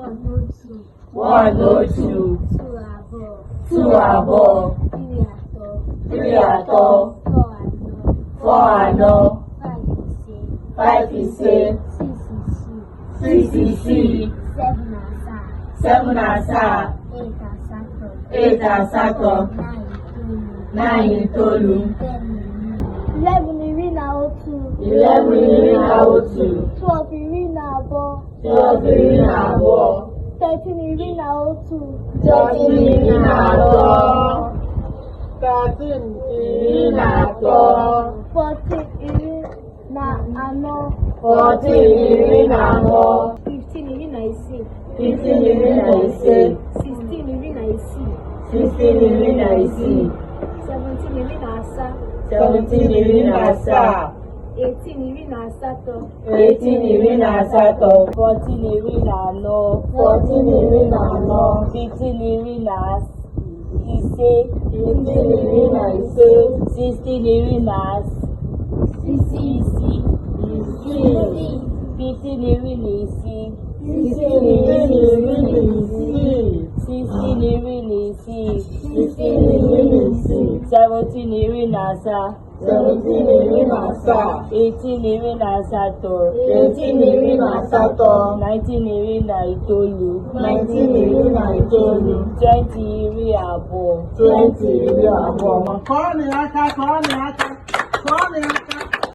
102 2 abụọ 3 atọ 4 anọ 5 ise 6 isii 7 asaa 8 asatọ 9 itoolu 11 iri na otu 11 iri na otu 12 iri na abụọ 12 iri na abụọ 13 iri na otu 13 iri na atọ 13 iri na atọ 14 iri na anọ 14 iri na anọ 15 iri na isii 15 iri na ise 16 iri na isii 16 iri na isii 17 iri na asaa 17 iri na asaa 18 iri na asatọ 18 iri na asatọ 14 iri na anọ 14 iri na anọ 15 iri na ise 15 iri na ise 16 iri na isii 15 iri na isii 16 iri na isii 16 iri na isii 16 iri na isii 17 iri na asaa 17 iri na asaa 18 iri na asatọ 18 iri na asatọ 19 iri na itoolu 19 iri na itoolu 20 iri abụọ 20 iri abụọ Kọọ aka, kọọ aka, kọọ aka.